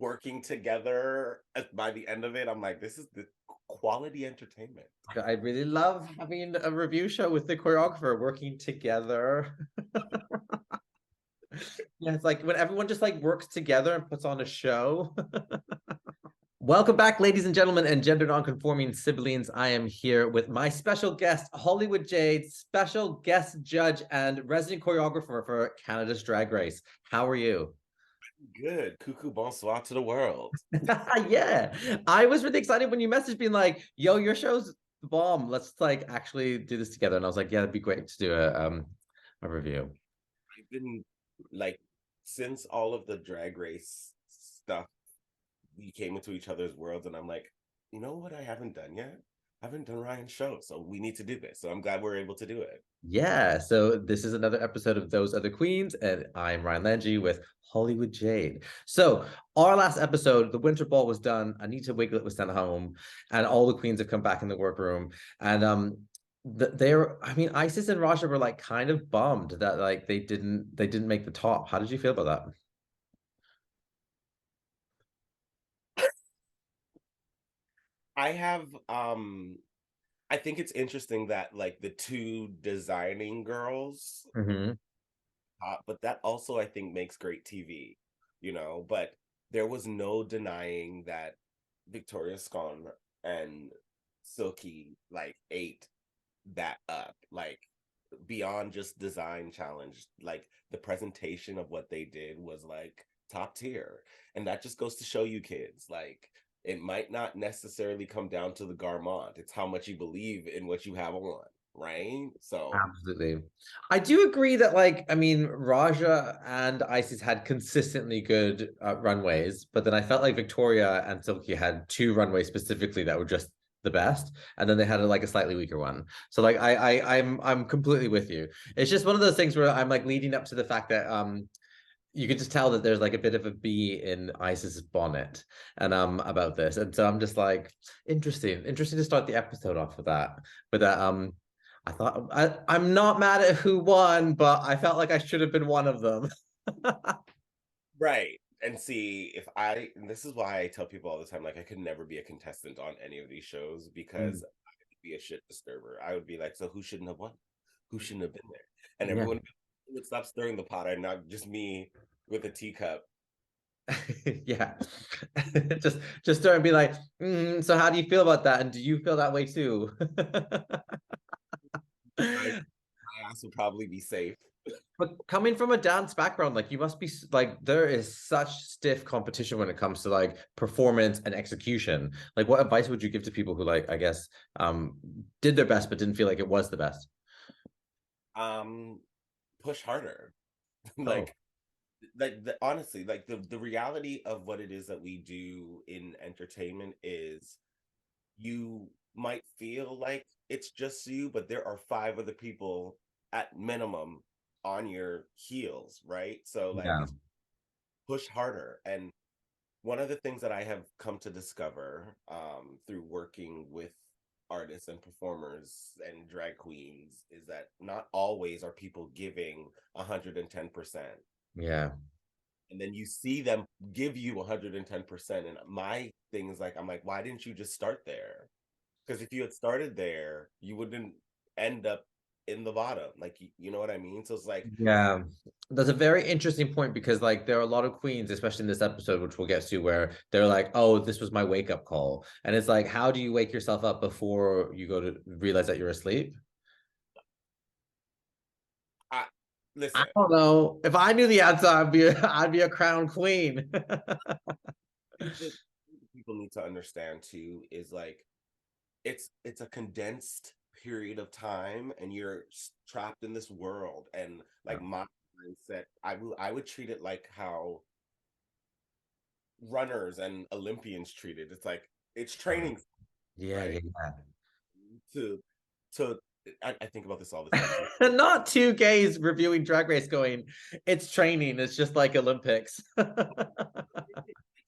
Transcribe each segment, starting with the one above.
working together by the end of it, I'm like, this is the quality entertainment. I really love having a review show with the choreographer working together. Yeah, it's like when everyone just like works together and puts on a show. Welcome back, ladies and gentlemen, and gender non-conforming siblings. I am here with my special guest, Hollywood Jade, special guest judge and resident choreographer for Canada's Drag Race. How are you? Good. Cuckoo bonsoir to the world. Yeah, I was really excited when you messaged being like, "Yo, your show's the bomb. Let's like actually do this together." And I was like, "Yeah, it'd be great to do a review." I've been like, since all of the drag race stuff, we came into each other's worlds, and I'm like, you know what I haven't done yet? I haven't done Ryan's show, so we need to do this. So I'm glad we're able to do it. Yeah, so this is another episode of Those Other Queens, and I'm Ryan Lange with Hollywood Jade. So our last episode, the Winter Ball was done. Anita Wiglet was sent home, and all the queens have come back in the workroom. And they're, I mean, Isis and Raja were like kind of bummed that like they didn't make the top. How did you feel about that? I have I think it's interesting that like the two designing girls, Hmm. but that also I think makes great TV, but there was no denying that Victoria Scone and Silky like ate that up, like beyond just design challenge, like the presentation of what they did was like top tier. And that just goes to show you kids, like it might not necessarily come down to the garment, it's how much you believe in what you have on, right? So Absolutely. I do agree that, like, I mean, Raja and Isis had consistently good runways, but then I felt like Victoria and Silky had two runways specifically that were just the best, and then they had like a slightly weaker one. So, like, I'm completely with you. It's just one of those things where I'm like leading up to the fact that you could just tell that there's like a bit of a bee in Isis's bonnet and about this, and so I'm just like interesting to start the episode off with that. But that I thought I'm not mad at who won, but I felt like I should have been one of them. right. And see, if I, and this is why I tell people all the time, like I could never be a contestant on any of these shows because Mm, I would be a shit disturber. I would be like, so who shouldn't have won? Who shouldn't have been there? And yeah. everyone would stop stirring the pot and not just me with a teacup. Yeah. Just start and be like, so how do you feel about that? And do you feel that way too? My ass would probably be safe. But coming from a dance background, like you must be like there is such stiff competition when it comes to like performance and execution. Like what advice would you give to people who like I guess did their best but didn't feel like it was the best? Um, push harder. Oh, like honestly, like the reality of what it is that we do in entertainment is you might feel like it's just you, but there are five other people at minimum on your heels, right? So like yeah. it's push harder. And one of the things that I have come to discover through working with artists and performers and drag queens is that not always are people giving 110%. Yeah. And then you see them give you 110%. And my thing is like, I'm like, why didn't you just start there? Because if you had started there, you wouldn't end up in the bottom. Like, you know what I mean? So it's like, Yeah. That's a very interesting point because like there are a lot of queens, especially in this episode, which we'll get to, where they're like, "Oh, this was my wake up call," and it's like, how do you wake yourself up before you go to realize that you're asleep? I I listen, don't know. If I knew the answer, I'd be a crown queen. the people need to understand too is like it's a condensed period of time and you're trapped in this world. And like my mindset, I would treat it like how runners and Olympians treat it. It's like it's training, Yeah, right? yeah, To to I think about this all the time too. yeah. Not two gays reviewing Drag Race going, it's training. It's just like Olympics.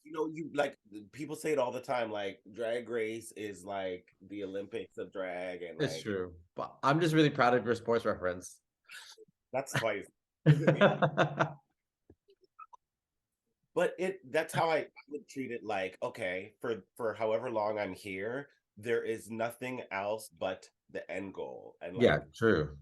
You like people say it all the time, like drag race is like the Olympics of drag, and It's like true. But I'm just really proud of your sports reference. that's twice. Look at me. but that's how I would treat it. Like, okay, for however long I'm here, there is nothing else but the end goal. And Yeah, like, true.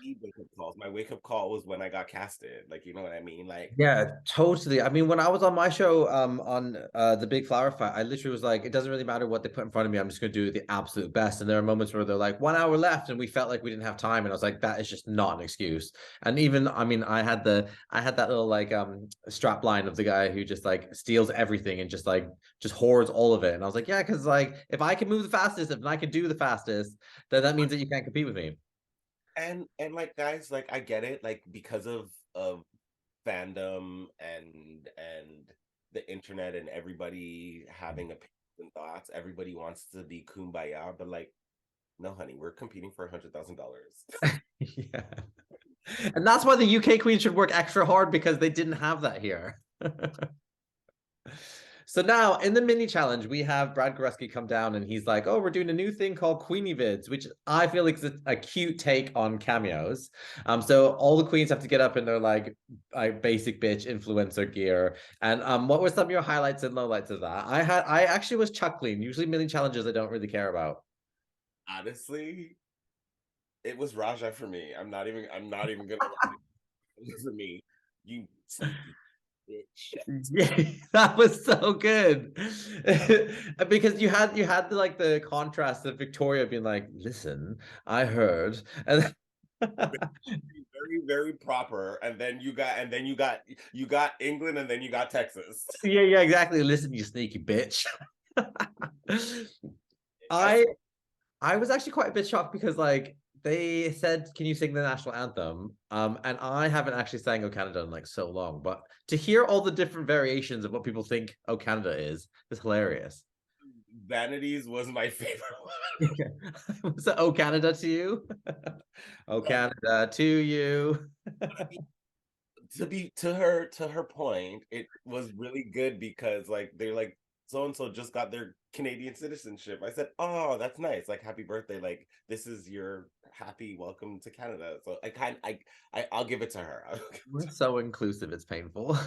need wake up calls. My wake up call was when I got casted. Like, you know what I mean? Like, Yeah, totally. I mean, when I was on my show, on the Big Flower Fight, I literally was like, it doesn't really matter what they put in front of me. I'm just gonna do the absolute best. And there are moments where they're like, 1 hour left, and we felt like we didn't have time. And I was like, that is just not an excuse. And even, I mean, I had that little like strap line of the guy who just like steals everything and just hoards all of it. And I was like, yeah, because like if I can move the fastest, if I can do the fastest, then that means that you can't compete with me. and like guys, like I get it, like because of fandom and the internet and everybody having opinions and thoughts, everybody wants to be kumbaya, but like, no, honey, we're competing for $100,000. Yeah. And that's why the UK Queen should work extra hard because they didn't have that here. So now in the mini challenge, we have Brad Goreski come down and he's like, oh, we're doing a new thing called Queenie Vids, which I feel like is a cute take on cameos. So all the queens have to get up in their like basic bitch influencer gear. And what were some of your highlights and lowlights of that? I actually was chuckling. Usually mini challenges I don't really care about. Honestly, it was Raja for me. I'm not even gonna lie. It was for me. You sneaky bitch. Yeah, that was so good. Because you had the, like the contrast of Victoria being like, listen, I heard. And Very, very proper. And then you got England, and then you got Texas. yeah, yeah, exactly. Listen, you sneaky bitch. I I I was actually quite a bit shocked because like they said, "Can you sing the national anthem?" And I haven't actually sang "O Canada" in like so long, but to hear all the different variations of what people think "O Canada" is hilarious. Vanities was my favorite Was it "O Canada" to you? "O one. Canada" to you. To her point, it was really good because like they're like, so and so just got their Canadian citizenship. I said, oh, that's nice. Like, happy birthday. Like, this is your happy welcome to Canada. So I'll give it to her. We're so inclusive, it's painful.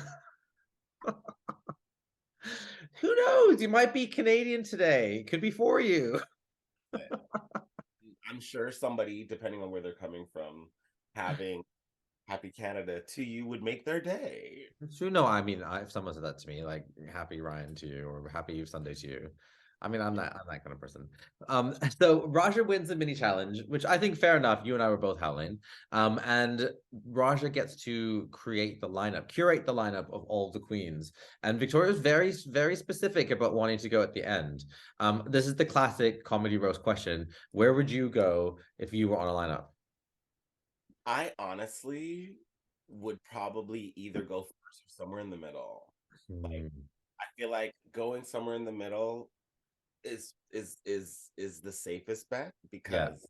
Who knows? You might be Canadian today. It could be for you. I'm sure somebody, depending on where they're coming from, having happy Canada to you would make their day. It's true. No, I mean, if someone said that to me, like "Happy Ryan" to you or "Happy Sunday" to you, I mean, I'm that kind of person. So Raja wins the mini challenge, which I think fair enough. You and I were both howling. And Raja gets to curate the lineup of all the queens. And Victoria was very, very specific about wanting to go at the end. This is the classic comedy roast question: where would you go if you were on a lineup? I honestly would probably either go first or somewhere in the middle. Like, Hmm. I feel like going somewhere in the middle is the safest bet, Yeah, because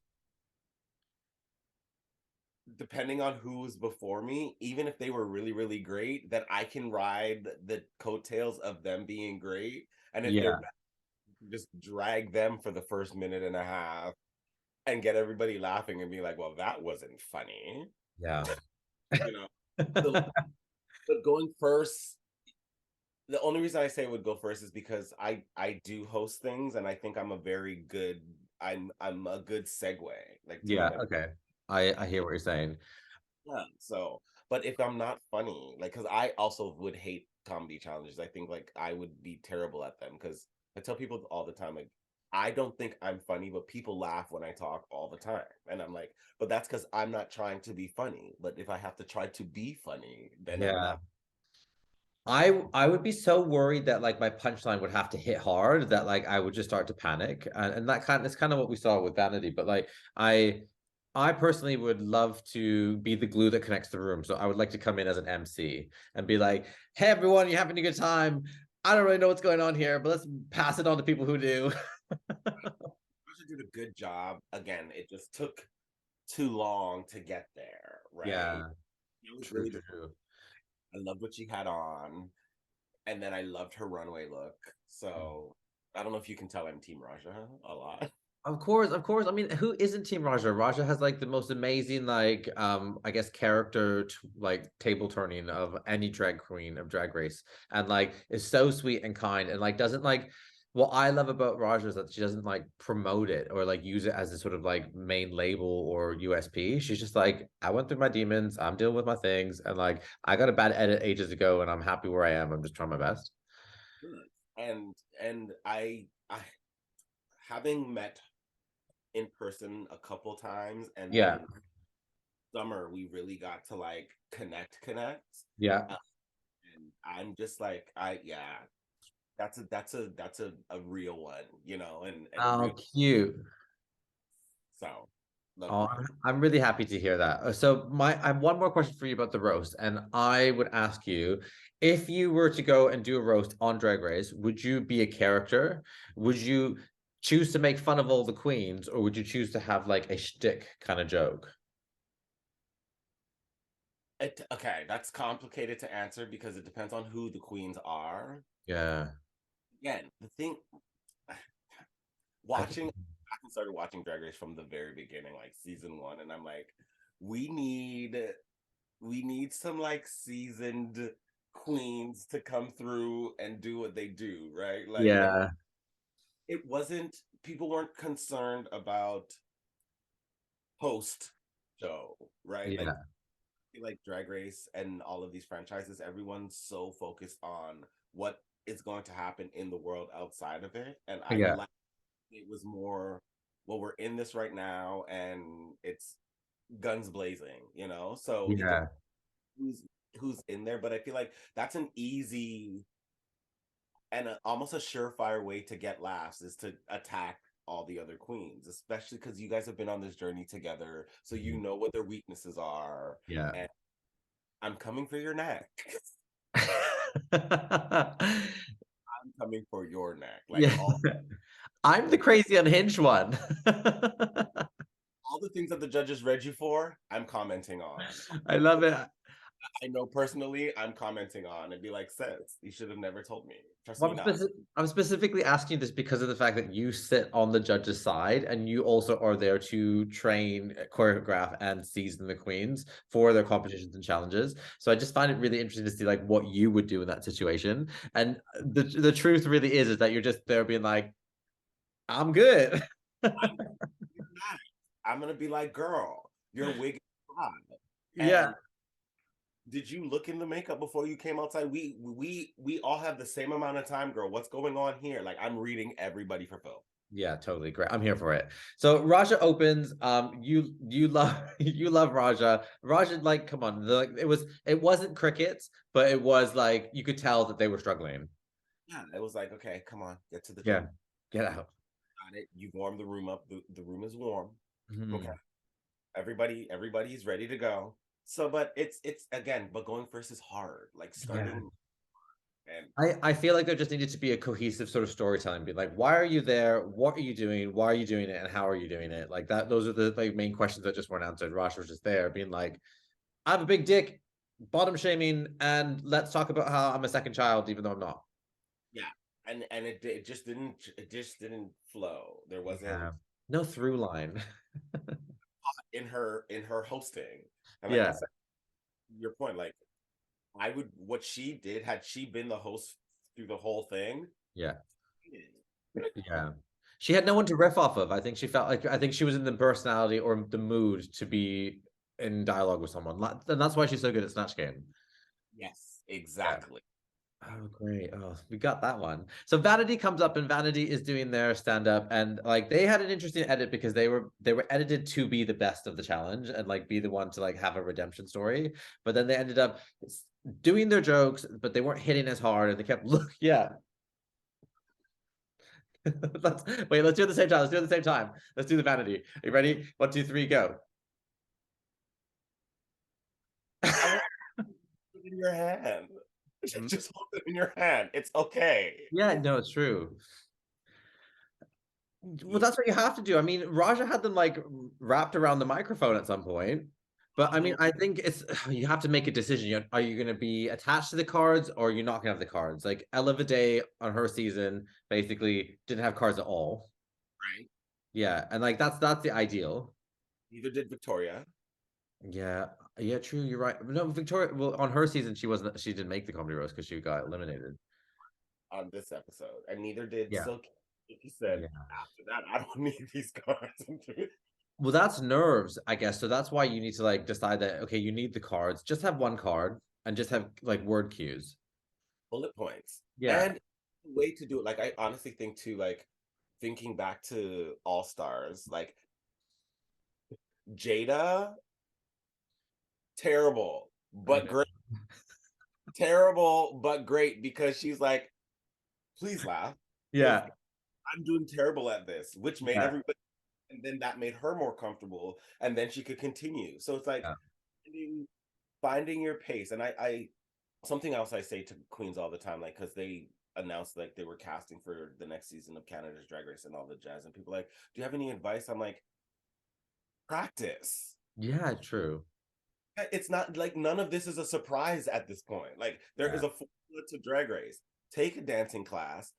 depending on who's before me, even if they were really, really great, that I can ride the coattails of them being great. And if they're yeah, bad, just drag them for the first minute and a half and get everybody laughing and be like, well, that wasn't funny. yeah. You know? So, but going first, the only reason I say would go first is because I do host things, and I think I'm a good segue. Like, do you know Yeah, what I mean? okay. I hear what you're saying. Yeah. So, but if I'm not funny, like, because I also would hate comedy challenges. I think like I would be terrible at them, because I tell people all the time, like, I don't think I'm funny, but people laugh when I talk all the time. And I'm like, but that's because I'm not trying to be funny. But if I have to try to be funny, then I'm Yeah. not. I would be so worried that like my punchline would have to hit hard that like I would just start to panic. And that's kind of what we saw with Vanity. But like I personally would love to be the glue that connects the room. So I would like to come in as an MC and be like, hey everyone, you having a good time? I don't really know what's going on here, but let's pass it on to people who do. Russia did a good job. Again, it just took too long to get there, right? Yeah, It was true, really true, good. true. I loved what she had on, and then I loved her runway look. So I don't know if you can tell I'm Team Raja a lot. Of course, of course. I mean, who isn't Team Raja? Raja has like the most amazing, like, I guess character like table turning of any drag queen of Drag Race, and like is so sweet and kind, and like doesn't like. What I love about Raja is that she doesn't like promote it or like use it as a sort of like main label or USP. She's just like, I went through my demons, I'm dealing with my things, and like I got a bad edit ages ago, and I'm happy where I am. I'm just trying my best. Good. And I having met in person a couple times, and Yeah, then summer we really got to like connect. yeah. And I'm just like, I yeah, that's a real one, and Oh, real. cute. So love Oh, Raj. I'm really happy to hear that. So I have one more question for you about the roast, and I would ask you if you were to go and do a roast on Drag Race, would you be a character? Would you choose to make fun of all the queens, or would you choose to have like a shtick kind of joke? Okay, that's complicated to answer because it depends on who the queens are. Yeah, Again, the thing I think, watching I started watching Drag Race from the very beginning, like season one, and I'm like, we need we need some like seasoned queens to come through and do what they do, right? Like yeah, it wasn't people weren't concerned about post show, right? yeah, Like Drag Race and all of these franchises, everyone's so focused on what is going to happen in the world outside of it. And I yeah, like it was more, well, we're in this right now and it's guns blazing, So it depends yeah, who's in there, but I feel like that's an easy and almost a surefire way to get laughs is to attack all the other queens, especially because you guys have been on this journey together, so you mhm, know what their weaknesses are. yeah. And I'm coming for your neck. I'm coming for your neck. Like Yeah. I'm the crazy unhinged one. all the things that the judges read you for, I'm commenting on. I love it. I know personally, I'm commenting on and be like, "Sis, you should have never told me. Trust Well, me not." I'm specifically asking this because of the fact that you sit on the judge's side and you also are there to train, choreograph, and season the queens for their competitions and challenges. So I just find it really interesting to see like what you would do in that situation. And the truth really is that you're just there being like, I'm good. I'm not. I'm gonna be like, "Girl, your wig is hot." Yeah. And did you look in the makeup before you came outside? We all have the same amount of time, girl. What's going on here? Like I'm reading everybody for Phil. Yeah, totally great. I'm here for it. So Raja opens. You love you love Raja. Raja, like, come on. It wasn't crickets, but it was like you could tell that they were struggling. Yeah, it was like, okay, come on, get to the Yeah, joke. get out. Got it. You warmed the room up. The room is warm. Okay. Mhm. Everybody's ready to go. So, but it's again, but going first is hard. Like Yeah. starting and I feel like there just needed to be a cohesive sort of storytelling. Be like, why are you there? What are you doing? Why are you doing it? And how are you doing it? Like that. Those are the like main questions that just weren't answered. Raja was just there, being like, I have a big dick, bottom shaming, and let's talk about how I'm a second child, even though I'm not. yeah, and it just didn't flow. There wasn't Yeah. No through line. in her hosting. And like I Yeah. said, your point, like I would what she did had she been the host through the whole thing. Yeah. Yeah. She had no one to riff off of. I think she felt like I think she was in the personality or the mood to be in dialogue with someone. And that's why she's so good at Snatch Game. Yes, Yeah. exactly. Oh, great. Oh, we got that one. So Vanity comes up and Vanity is doing their stand-up and like they had an interesting edit because they were edited to be the best of the challenge and like be the one to like have a redemption story. But then they ended up doing their jokes, but they weren't hitting as hard and they kept look, yeah. Let's do it at the same time. Let's do it at the same time. Let's do the vanity. Are you ready? One, two, three, go. I want it in your hand. Just hold it in your hand. It's okay. Yeah, no, it's true. Well, Yeah. that's what you have to do. I mean, Raja had them like wrapped around the microphone at some point. But I mean, I think it's you have to make a decision. Are you going to be attached to the cards or you're not going to have the cards? Like Ella Day on her season basically didn't have cards at all. Right. Yeah, and like that's the ideal. Neither did Victoria Yeah, yeah, true. You're right. No, Victoria. Well, on her season, she wasn't. She didn't make the comedy roast because she got eliminated. on this episode, and neither did Yeah, Silky. He said, yeah. after that, I don't need these cards. Well, that's nerves, I guess. So that's why you need to like decide that okay, you need the cards. Just have one card and just have like word cues. Bullet points. Yeah. And the way to do it, like I honestly think too, like thinking back to All Stars, like Jada, terrible, I but know. great. Terrible, but great because she's like, please laugh. Because Yeah. I'm doing terrible at this, which made Yeah. everybody, and then that made her more comfortable, and then she could continue. So it's like Yeah. finding your pace. And I something else I say to queens all the time, like because they announced like they were casting for the next season of Canada's Drag Race and all the jazz, and people like, do you have any advice? I'm like, practice. Yeah, true. It's not like none of this is a surprise at this point. Like there Yeah. is a formula to Drag Race. Take a dancing class,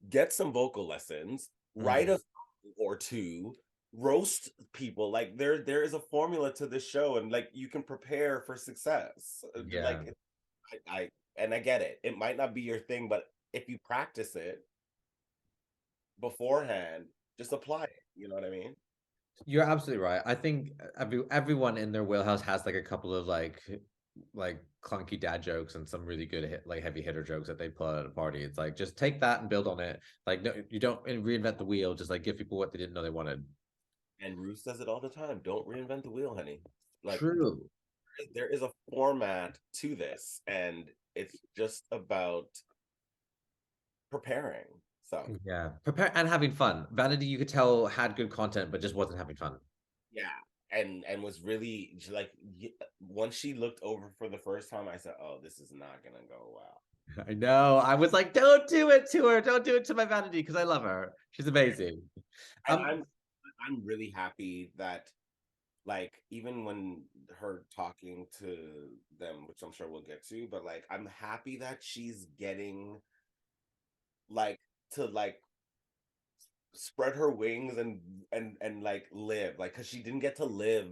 get some vocal lessons, write Mm. a song or two, roast people. Like there is a formula to this show, and like you can prepare for success. Yeah. Like I and I get it. It might not be your thing, but if you practice it beforehand, just apply it. You know what I mean? You're absolutely right. I think everyone in their wheelhouse has like a couple of like clunky dad jokes and some really good hit, like heavy hitter jokes that they pull out at a party. It's like just take that and build on it. Like no, you don't reinvent the wheel. Just like give people what they didn't know they wanted. And Roos does it all the time. Don't reinvent the wheel, honey. Like True. there is a format to this, and it's just about preparing. So Yeah. Prepare and having fun. Vanity, you could tell had good content, but just wasn't having fun. yeah, and was really like once she looked over for the first time, I said, "Oh, this is not gonna go well." I know. I was like, don't do it to her. Don't do it to my vanity because I love her. She's amazing. And Um, I'm really happy that like even when her talking to them, which I'm sure we'll get to, but like I'm happy that she's getting like to like spread her wings and like live like because she didn't get to live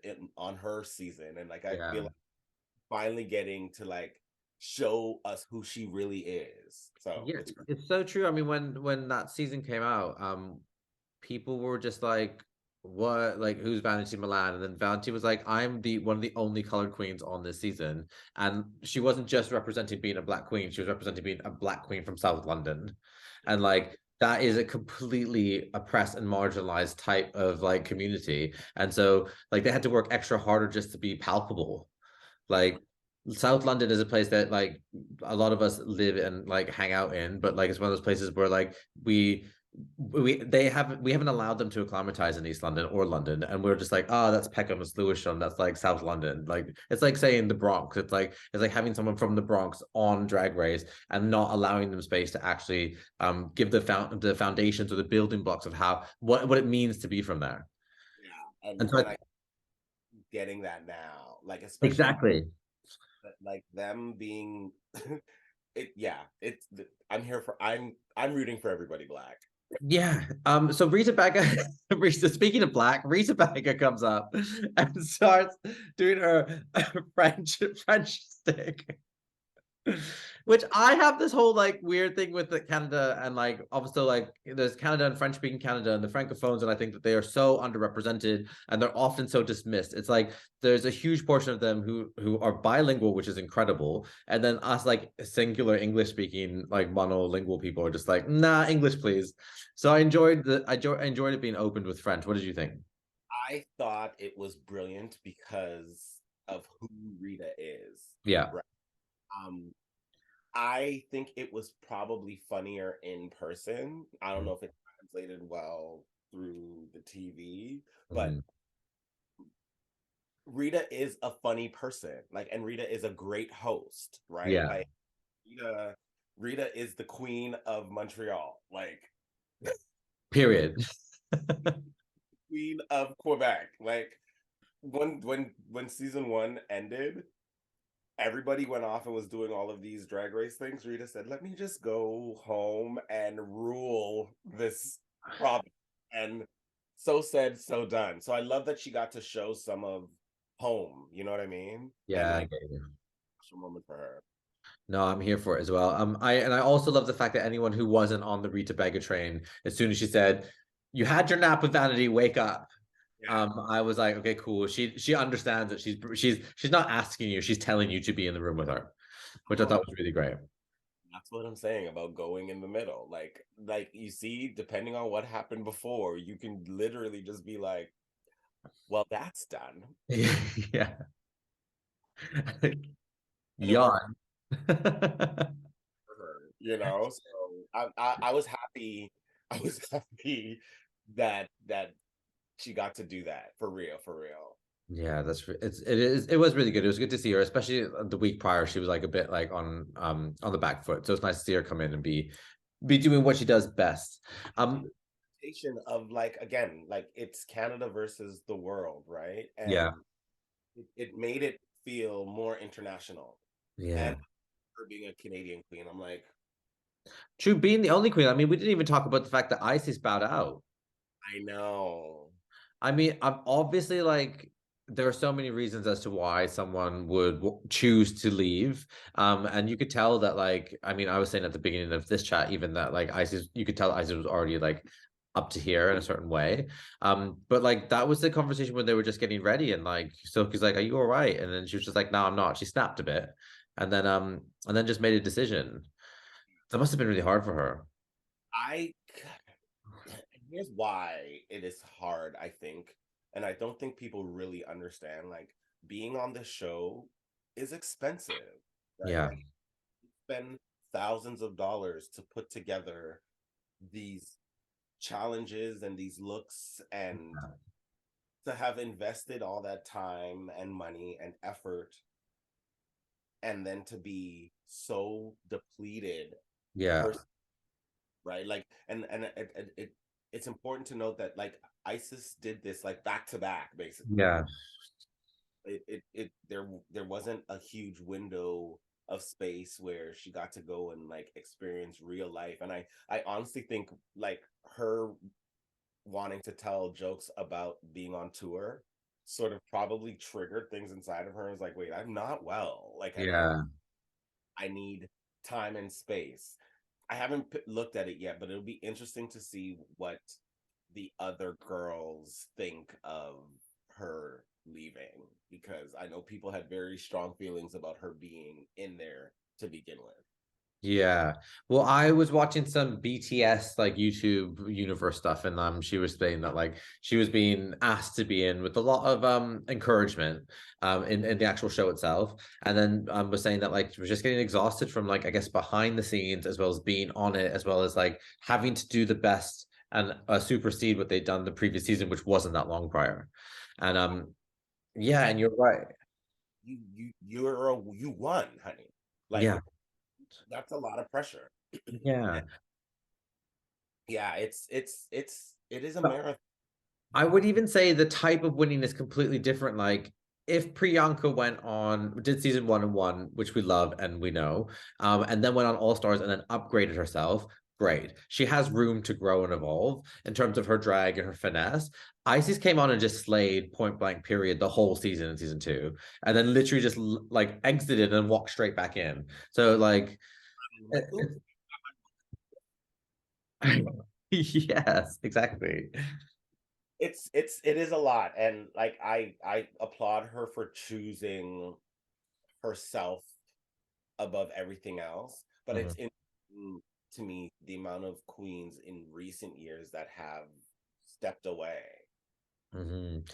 in on her season, and like I yeah. feel like finally getting to like show us who she really is, so Yeah, it's great. it's so true. I mean, when that season came out, people were just like, "What? Like, who's Vanity Milan?" And then Vanity was like, "I'm the one of the only colored queens on this season," and she wasn't just representing being a black queen; she was representing being a black queen from South London, and like that is a completely oppressed and marginalized type of like community, and so like they had to work extra harder just to be palpable, like. South London is a place that like a lot of us live and like hang out in, but like it's one of those places where like we we haven't allowed them to acclimatize in East London or London, and we're just like, oh, that's Peckham, it's Lewisham, that's like South London. Like it's like saying the Bronx. It's like having someone from the Bronx on Drag Race and not allowing them space to actually give the foundations or the building blocks of how what it means to be from there. Yeah, And so and I getting that now, like especially exactly. like them being it, yeah, it's I'm here for I'm rooting for everybody black. Yeah. So Rita Baga, Rita, speaking of black, Rita Baga comes up and starts doing her French stick. Which I have this whole like weird thing with the Canada and like obviously like there's Canada and French speaking Canada and the francophones, and I think that they are so underrepresented and they're often so dismissed. It's like there's a huge portion of them who are bilingual, which is incredible, and then us like singular English speaking like monolingual people are just like nah, English please. So I enjoyed it being opened with French. What did you think? I thought it was brilliant because of who Rita is, Yeah. right? I think it was probably funnier in person. I don't know if it translated well through the TV, but Mm. Rita is a funny person. Like, and Rita is a great host, right? Yeah. Like Rita, Rita is the queen of Montreal, like Period. queen of Quebec. Like when season one ended, everybody went off and was doing all of these drag race things. Rita said, "Let me just go home and rule this province." And so said, so done. So I love that she got to show some of home, you know what I mean? And Yeah, I like get you. special moment for her. No, I'm here for it as well. I also love the fact that anyone who wasn't on the Rita Bega train, as soon as she said, "You had your nap with Vanity, wake up," Yeah. I was like, okay, cool. She understands that she's not asking you, she's telling you to be in the room with her, which I Oh, thought was really great. that's what I'm saying about going in the middle. Like you see, depending on what happened before, you can literally just be like, well, that's done. Yeah. And it worked Yawn. for her, you know? So I was happy. I was happy that she got to do that for real, for real. Yeah, it was really good. It was good to see her, especially the week prior. She was like a bit like on the back foot. So it's nice to see her come in and be doing what she does best. The representation of like again, like it's Canada versus the world, right? Yeah, And it made it feel more international. yeah. And her being a Canadian queen, I'm like, True, being the only queen. I mean, we didn't even talk about the fact that Isis bowed out. I know. I mean, I'm obviously like there are so many reasons as to why someone would choose to leave. And you could tell that like I mean, I was saying at the beginning of this chat even that like Isis, you could tell Isis was already like up to here in a certain way. But like that was the conversation when they were just getting ready and like Silky's like, "Are you all right?" And then she was just like, "No, I'm not." She snapped a bit, and then just made a decision. That must have been really hard for her. I here's why it is hard, I think. And I don't think people really understand like being on the show is expensive, right? Yeah, Like spend thousands of dollars to put together these challenges and these looks and to have invested all that time and money and effort and then to be so depleted yeah, person, right? Like it's important to note that like Isis did this like back to back basically. yeah, There wasn't a huge window of space where she got to go and like experience real life. And I honestly think like her wanting to tell jokes about being on tour sort of probably triggered things inside of her. Is like, wait, I'm not well. Like yeah. I need time and space. I haven't looked at it yet, but it'll be interesting to see what the other girls think of her leaving because I know people had very strong feelings about her being in there to begin with. Yeah. Well, I was watching some BTS like YouTube universe stuff, and she was saying that like she was being asked to be in with a lot of encouragement in the actual show itself. And then was saying that like she was just getting exhausted from like I guess behind the scenes as well as being on it, as well as like having to do the best and supersede what they'd done the previous season, which wasn't that long prior. And yeah, and you're right. You won, honey. Like Yeah. that's a lot of pressure. Yeah. Yeah, it is a marathon. I would even say the type of winning is completely different. Like if Priyanka went on, did season one and one, which we love and we know, and then went on All Stars and then upgraded herself, great. She has room to grow and evolve in terms of her drag and her finesse. Isis came on and just slayed point blank period the whole season in season two, and then literally just like exited and walked straight back in. So like, Like, ooh, yes, exactly. it is a lot, and like I applaud her for choosing herself above everything else. But Mhm. it's in to me the amount of queens in recent years that have stepped away. Mhm.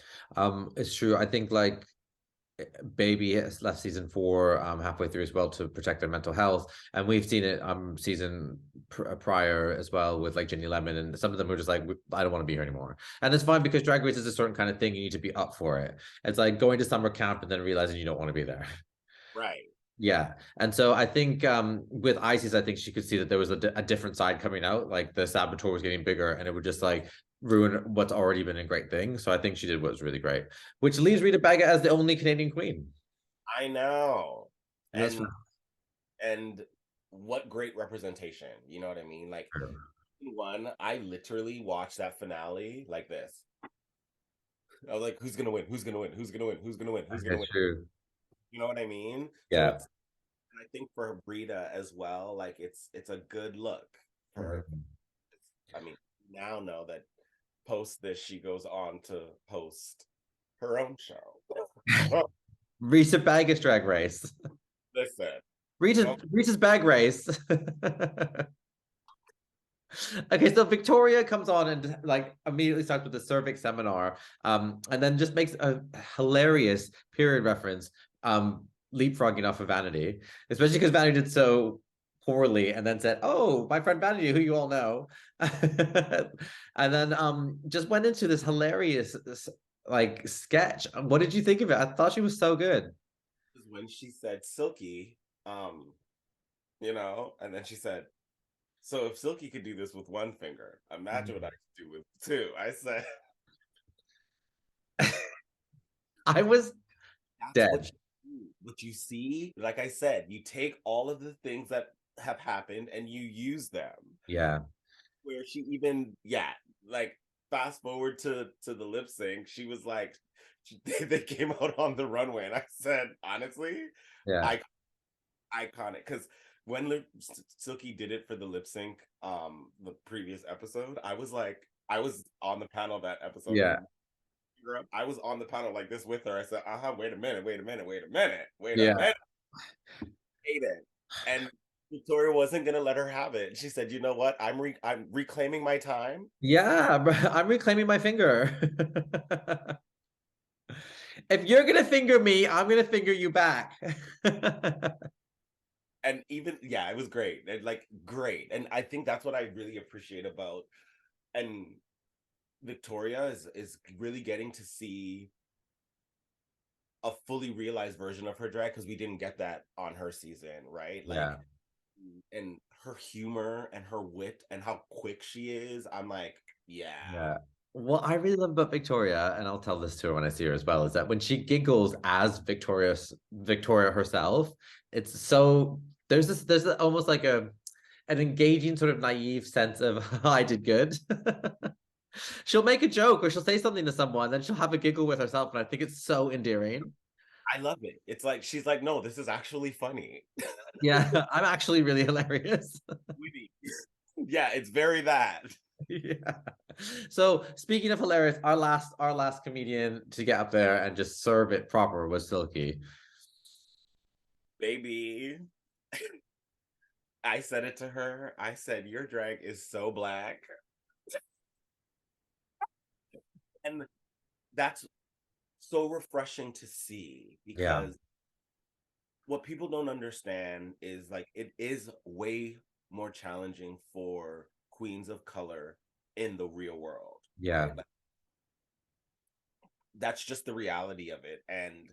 It's true. I think like Baby has left season four halfway through as well to protect their mental health, and we've seen it season prior as well with like Jenny Lemon, and some of them were just like, I don't want to be here anymore, and it's fine because Drag Race is a certain kind of thing. You need to be up for it. It's like going to summer camp and then realizing you don't want to be there. Right. Yeah. And so I think with Isis, I think she could see that there was a different side coming out. Like the saboteur was getting bigger and it would just like ruin what's already been a great thing. So I think she did what was really great, which leaves Rita Baga as the only Canadian queen. I know. That's And and what great representation, you know what I mean? Like fair. One, I literally watched that finale like this. I was like, who's gonna win? Who's gonna win? Who's gonna win? Who's gonna win? Who's gonna That's win? true. You know what I mean? So Yeah. it's, and I think for Brita as well, like it's a good look for her. Mhm. I mean, now know that post this, she goes on to host her own show. Rita Baggage Drag Race. Listen, Rita, don't Rita's Bag Race. Okay, so Victoria comes on and like immediately starts with the cervix seminar, and then just makes a hilarious period reference, leapfrogging off of Vanity, especially because Vanity did so poorly, and then said, "Oh, my friend Vanity, who you all know," and then just went into this hilarious like sketch. What did you think of it? I thought she was so good. when she said Silky, um, and then she said, so if Silky could do this with one finger, imagine what I could do with two. I said, I was that's what dead. you do. What you see, like I said, you take all of the things that have happened and you use them. Yeah, Where she even, yeah, like fast forward to the lip sync, she was like, they came out on the runway, and I said, honestly, yeah, I iconic because when Silky did it for the lip sync, the previous episode, I was like, I was on the panel that episode yeah, when I was on the panel like this with her. I said, wait a minute, wait a minute, wait a minute, wait a yeah. minute, hate it. And Victoria wasn't gonna let her have it. She said, "You know what? I'm reclaiming my time." Yeah, I'm reclaiming my finger. If you're gonna finger me, I'm gonna finger you back. And even, yeah, it was great. And like great. And I think that's what I really appreciate about, and Victoria is really getting to see a fully realized version of her drag because we didn't get that on her season, right? Yeah, Like, and her humor and her wit and how quick she is. I'm like, yeah. yeah. What I really love about Victoria, and I'll tell this to her when I see her as well, is that when she giggles as Victoria herself, it's so there's almost like an engaging sort of naive sense of I did good. She'll make a joke or she'll say something to someone, then she'll have a giggle with herself, and I think it's so endearing. I love it. It's like she's like, no, this is actually funny. Yeah, I'm actually really hilarious. Witty. Yeah, it's very that. Yeah. So speaking of hilarious, our last comedian to get up there and just serve it proper was Silky. Baby. I said it to her. I said, your drag is so black. And that's so refreshing to see Yeah, because what people don't understand is like it is way more challenging for queens of color in the real world, yeah, right? Like, that's just the reality of it. And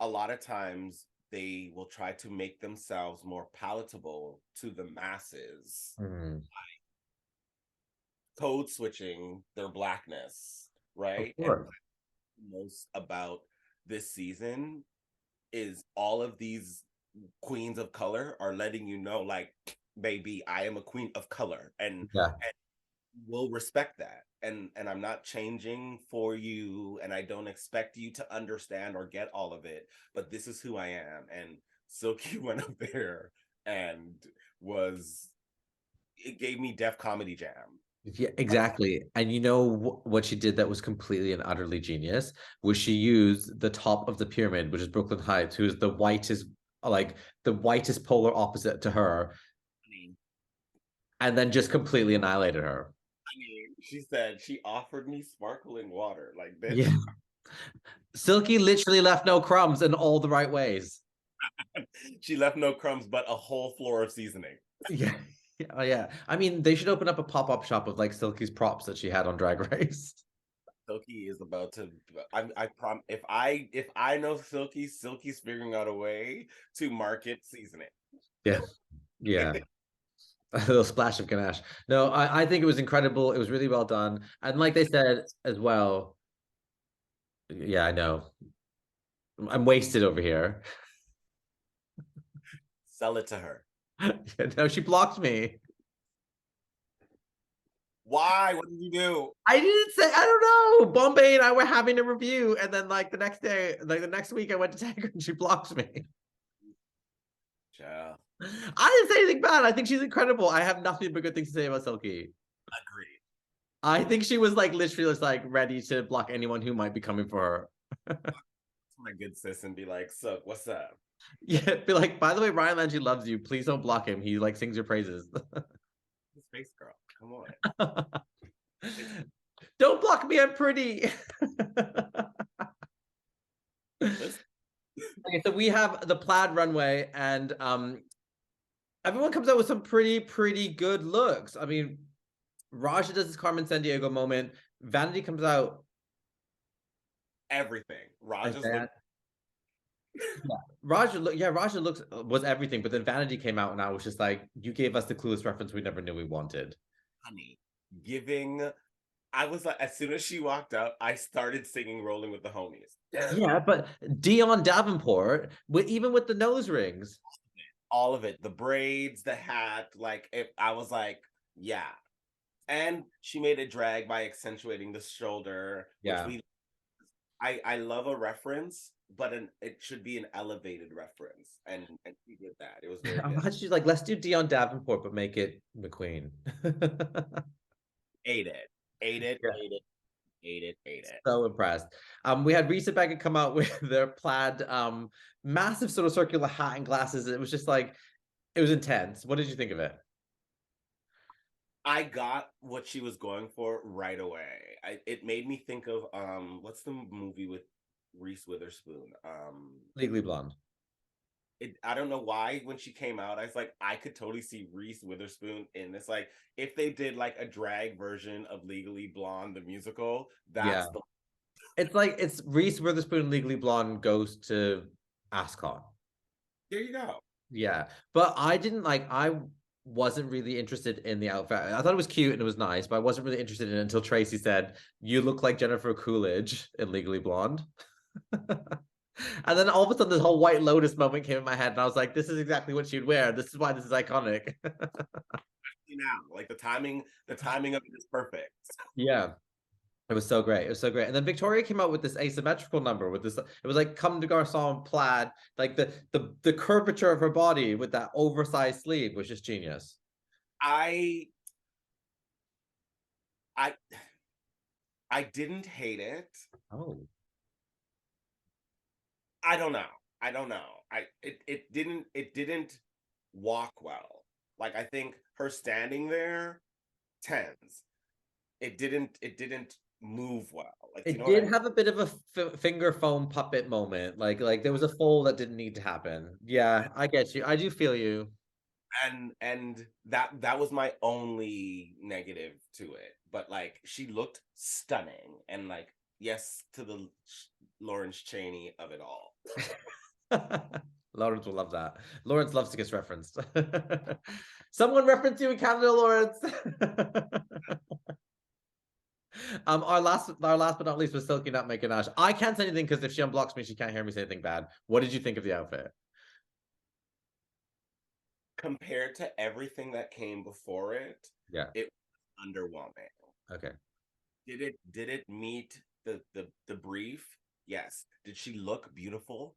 a lot of times they will try to make themselves more palatable to the masses, mm, code switching their blackness, of right? And course. most about this season is all of these queens of color are letting you know, like, baby, I am a queen of color, Yeah, and will respect that. And I'm not changing for you, and I don't expect you to understand or get all of it, but this is who I am. And Silky went up there and was, it gave me Def Comedy Jam. yeah, exactly. And you know what she did that was completely and utterly genius was she used the top of the pyramid, which is Brooklyn Heights, who is the whitest polar opposite to her, and then just completely annihilated her. I mean, she said she offered me sparkling water. Like, bitch, Yeah. Silky literally left no crumbs in all the right ways. she left no crumbs but a whole floor of seasoning. Yeah. Oh, yeah. I mean, they should open up a pop-up shop of like Silky's props that she had on Drag Race. Silky is about to. I prom. If I know Silky, Silky's figuring out a way to market seasoning. Yeah. Yeah. A little splash of ganache. No, I think it was incredible. It was really well done. And like they said as well, yeah, I know. I'm wasted over here. Sell it to her. No, she blocked me. Why? What did you do? I didn't say, I don't know. Bombay and I were having a review, and then like the next day, like the next week, I went to tag her and she blocked me. Yeah, I didn't say anything bad. I think she's incredible. I have nothing but good things to say about Silky. agreed. I think she was like literally just like ready to block anyone who might be coming for her. My good sis and be like, so what's up? Yeah, be like, by the way, Ryan Landry loves you. Please don't block him. He like sings your praises. The space girl. Come on. Don't block me. I'm pretty. Listen. Okay, so we have the plaid runway, and everyone comes out with some pretty good looks. I mean, Raja does this Carmen Sandiego moment. Vanity comes out. Everything. Like Raja's that. Yeah. Raja looks was everything, but then Vanity came out and I was just like, you gave us the clueless reference we never knew we wanted. honey. Giving I was like, as soon as she walked up, I started singing Rolling with the Homies. Yeah, but Dion Davenport, even with the nose rings. All of it. The braids, the hat, like I was like, yeah. And she made it drag by accentuating the shoulder, Yeah. which I love a reference, but it should be an elevated reference. And she did that. It was very I'm good. not she's like, let's do Dion Davenport, but make it McQueen. Ate it. Ate it, Yeah. ate it, ate it, ate it. So impressed. We had Risa Beckett come out with their plaid, massive sort of circular hat and glasses. It was just like, it was intense. What did you think of it? I got what she was going for right away. It made me think of what's the movie with Reese Witherspoon? Legally Blonde. I don't know why when she came out, I was like, I could totally see Reese Witherspoon in this. Like, if they did like a drag version of Legally Blonde, the musical, Yeah. that's the It's like it's Reese Witherspoon Legally Blonde goes to Ascot. there you go. Yeah. But I wasn't really interested in the outfit. I thought it was cute and it was nice, but I wasn't really interested in it until Tracy said, "You look like Jennifer Coolidge in Legally Blonde." And then all of a sudden this whole White Lotus moment came in my head and I was like, this is exactly what she'd wear. This is why this is iconic. Now, like the timing of it is perfect. Yeah. It was so great. It was so great. And then Victoria came out with this asymmetrical number with this. It was like comme de garçon plaid, like the curvature of her body with that oversized sleeve was just genius. I I I didn't hate it. Oh. I don't know. I don't know. It didn't walk well. Like I think her standing there tens. It didn't move well. Like you It know what I did mean? have a bit of a finger foam puppet moment. Like there was a fold that didn't need to happen. Yeah, I get you. I do feel you. And that was my only negative to it. But like she looked stunning and like yes to the Lawrence Cheney of it all. Lawrence will love that. Lawrence loves to get referenced. Someone reference you in Canada, Lawrence. Our last but not least was Silky Nutmeg Ganache. I can't say anything because if she unblocks me, she can't hear me say anything bad. What did you think of the outfit? Compared to everything that came before it, Yeah. it was underwhelming. Okay. Did it meet the brief? Yes. Did she look beautiful?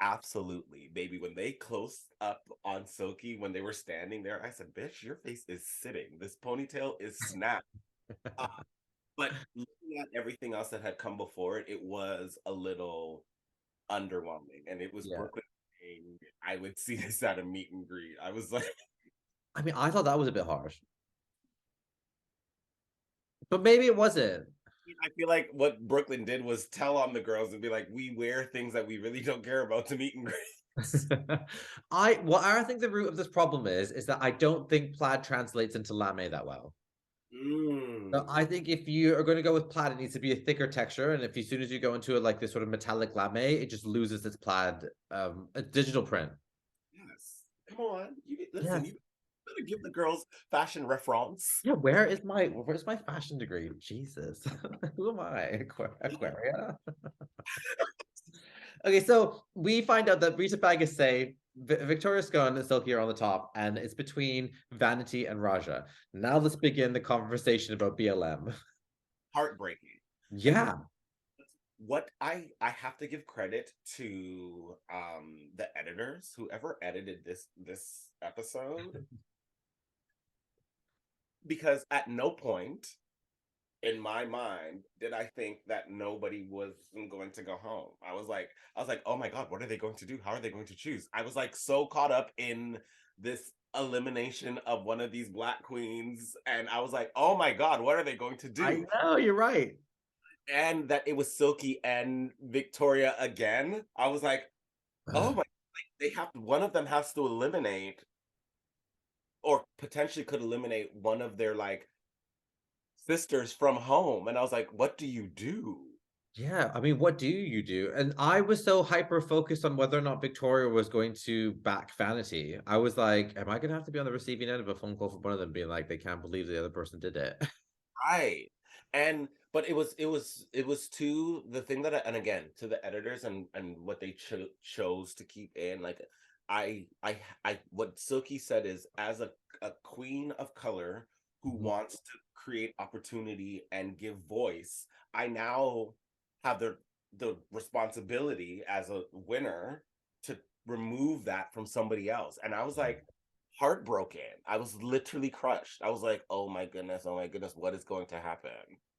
Absolutely, baby. When they close up on Silky when they were standing there, I said, "Bitch, your face is sitting. This ponytail is snapped." Uh, but looking at everything else that had come before it, it was a little underwhelming, and it was Yeah. Brooklyn. I would see this at a meet and greet. I was like, I mean, I thought that was a bit harsh, but maybe it wasn't. I feel like what Brooklyn did was tell on the girls and be like, "We wear things that we really don't care about to meet and greet." I think the root of this problem is that I don't think plaid translates into lame that well. So Mm. I think if you are going to go with plaid, it needs to be a thicker texture, and if as soon as you go into it like this sort of metallic lame, it just loses its plaid, a digital print. Yes. Come on. Listen, Yes. you better give the girls fashion reference. Yeah, where's my fashion degree? Jesus. Who am I? Aquaria? Okay, so we find out that Rita Baga say Victoria Scone and Silky are on the top, and it's between Vanity and Raja. Now let's begin the conversation about BLM. Heartbreaking. And Yeah. what I have to give credit to the editors, whoever edited this episode, because at no point in my mind did I think that nobody was going to go home. I was like, oh my God, what are they going to do? How are they going to choose? I was like so caught up in this elimination of one of these Black queens, and I was like, oh my God, what are they going to I do? know, you're right. And that it was Silky and Victoria again. I was like, oh my, like, they have one of them has to eliminate, or potentially could eliminate one of their like sisters from home. And I was like, what do you do? Yeah, I mean, what do you do? And I was so hyper focused on whether or not Victoria was going to back Vanity. I was like, am I going to have to be on the receiving end of a phone call from one of them being like, they can't believe the other person did it? Right. And but it was to the thing that and again to the editors and what they chose to keep in, like I what Silky said is, as a queen of color who Mhm. wants to create opportunity and give voice, I now have the responsibility as a winner to remove that from somebody else. And I was like heartbroken. I was literally crushed. I was like, oh my goodness, what is going to happen?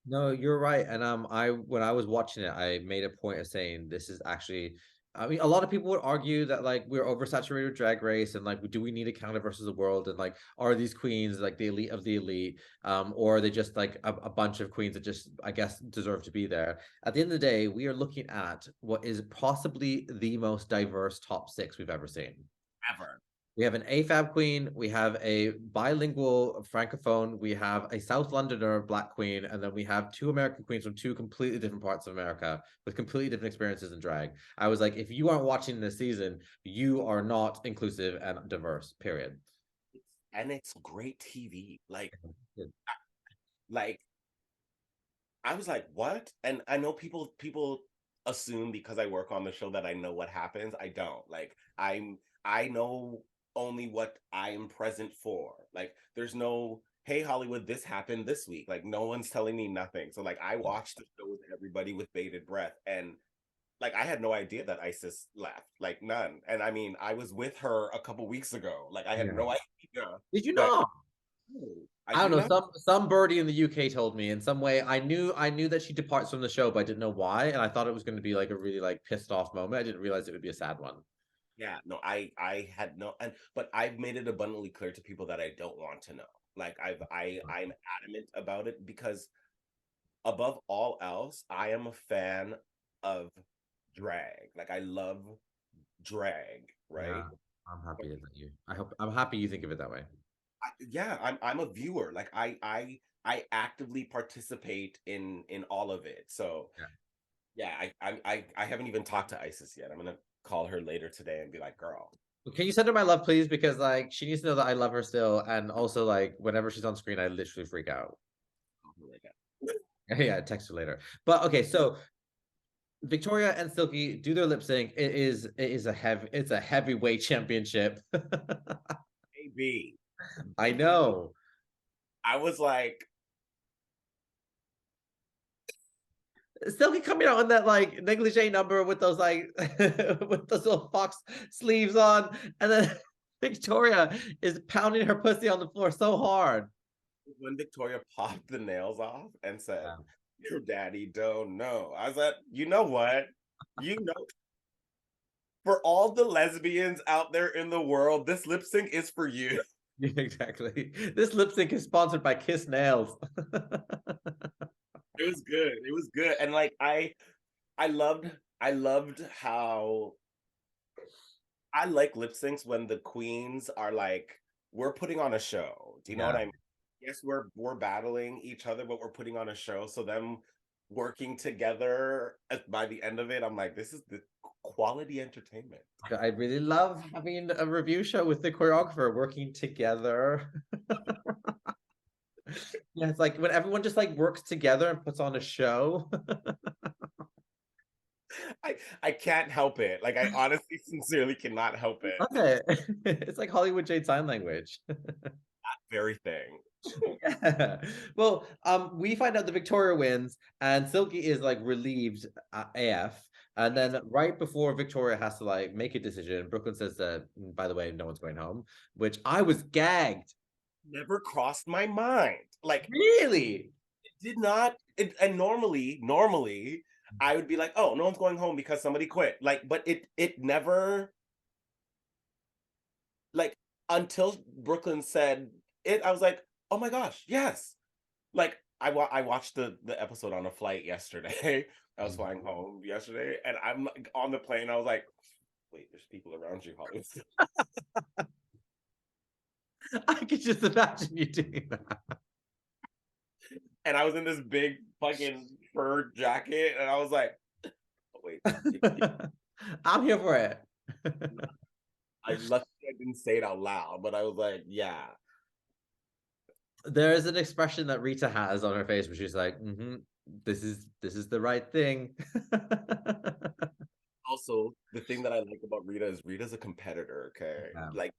No, you're right. And I when I was watching it, I made a point of saying this is actually. I mean, a lot of people would argue that like we're oversaturated with Drag Race, and like, do we need a Canada versus the world? And like, are these queens like the elite of the elite, or are they just like a bunch of queens that just, I guess, deserve to be there? At the end of the day, we are looking at what is possibly the most diverse top six we've ever seen. Ever. We have an AFAB queen, we have a bilingual francophone, we have a South Londoner Black queen, and then we have two American queens from two completely different parts of America with completely different experiences in drag. I was like, if you aren't watching this season, you are not inclusive and diverse, period. And it's great TV. Like I was like, what? And I know people assume because I work on the show that I know what happens. I don't. Like I know only what I am present for. Like there's no, hey Hollywood, this happened this week. Like no one's telling me nothing. So like I watched the show with everybody with bated breath, and like I had no idea that Isis left. Like none. And I mean, I was with her a couple weeks ago. Like I had Yeah. no idea. Did you But not? oh, I I don't did know. not. Some birdie in the UK told me in some way. I knew that she departs from the show, but I didn't know why. And I thought it was going to be like a really like pissed off moment. I didn't realize it would be a sad one. Yeah, no, I had no, and but I've made it abundantly clear to people that I don't want to know. Like I'm adamant about it because above all else, I am a fan of drag. Like I love drag, Yeah, right? I'm happy that you. I hope I'm happy you think of it that way. Yeah, I'm a viewer. Like I actively participate in all of it. So Yeah. yeah, I haven't even talked to Isis yet. I'm gonna call her later today and be like, girl. Can you send her my love, please? Because like she needs to know that I love her still, and also like whenever she's on screen, I literally freak out. Yeah, text her later. But okay, so Victoria and Silky do their lip sync. It is a heavyweight championship. Maybe. I know. I was like, Silky coming out in that like negligee number with those like with those little fox sleeves on, and then Victoria is pounding her pussy on the floor so hard. when Victoria popped the nails off and said, Yeah. your daddy don't know. I was like, you know what? You know, for all the lesbians out there in the world, this lip sync is for you. Yeah, exactly. This lip sync is sponsored by Kiss Nails. It was good. It was good. And like I loved I loved how I like lip syncs when the queens are like, we're putting on a show. Do you know what Yeah. I mean? Yes, we're battling each other, but we're putting on a show. So them working together by the end of it, I'm like, this is the quality entertainment. I really love having a review show with the choreographer working together. Yeah, it's like when everyone just like works together and puts on a show. I I can't help it. Like I honestly, sincerely cannot help it. Love it. It's like Hollywood Jade sign language. Very thing. Yeah. Well, we find out that Victoria wins, and Silky is like relieved AF. And then right before Victoria has to like make a decision, Brooklyn says that, by the way, no one's going home, which I was gagged. Never crossed my mind. Like Really? it did not. And normally, I would be like, oh, no one's going home because somebody quit. Like, but it never like until Brooklyn said it, I was like, oh my gosh, yes. Like I watched the episode on a flight yesterday. I was flying home yesterday, and I'm like, on the plane. I was like, wait, there's people around you, Holly. I could just imagine you doing that. And I was in this big fucking fur jacket, and I was like, oh, wait. I'm here for it. Luckily I didn't say it out loud, but I was like, yeah. There is an expression that Rita has on her face where she's like, this is the right thing. Also, the thing that I like about Rita is Rita's a competitor, okay? Yeah. Like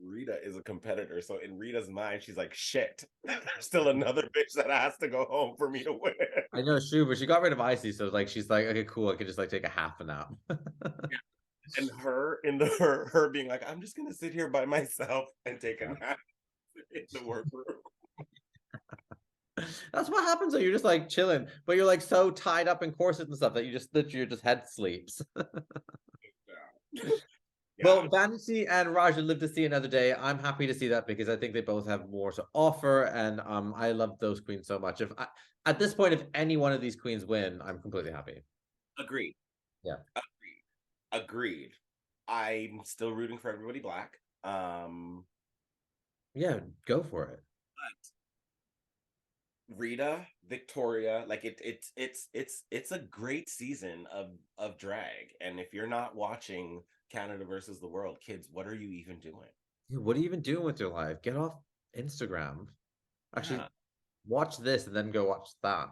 Rita is a competitor. So in Rita's mind, she's like, shit, there's still another bitch that has to go home for me to win. I know it's true, but she got rid of Icy, so like she's like, okay, cool, I could just like take a half a nap. Yeah. And her in her being like, I'm just gonna sit here by myself and take a nap in the workroom. That's what happens when you're just like chilling, but you're like so tied up in corsets and stuff that you just literally your just head sleeps. Yeah. Well, Vanity and Raja live to see another day. I'm happy to see that because I think they both have more to offer, and I love those queens so much. At this point, if any one of these queens win, I'm completely happy. Agreed. Yeah. Agreed. I'm still rooting for everybody black. Yeah, go for it. But Rita, Victoria, like it's a great season of drag. And if you're not watching Canada versus the World, kids, what are you even doing? What are you even doing with your life? Get off Instagram. Actually, Yeah. watch this and then go watch that.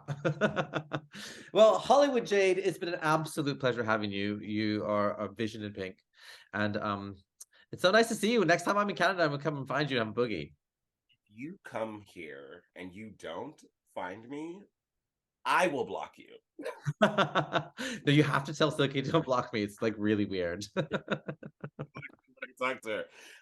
Well, Hollywood Jade, it's been an absolute pleasure having you. You are a vision in pink. And it's so nice to see you. Next time I'm in Canada, I'm gonna come and find you and have a boogie. If you come here and you don't find me, I will block you. No, you have to tell Silky don't block me. It's like really weird. Talk to her.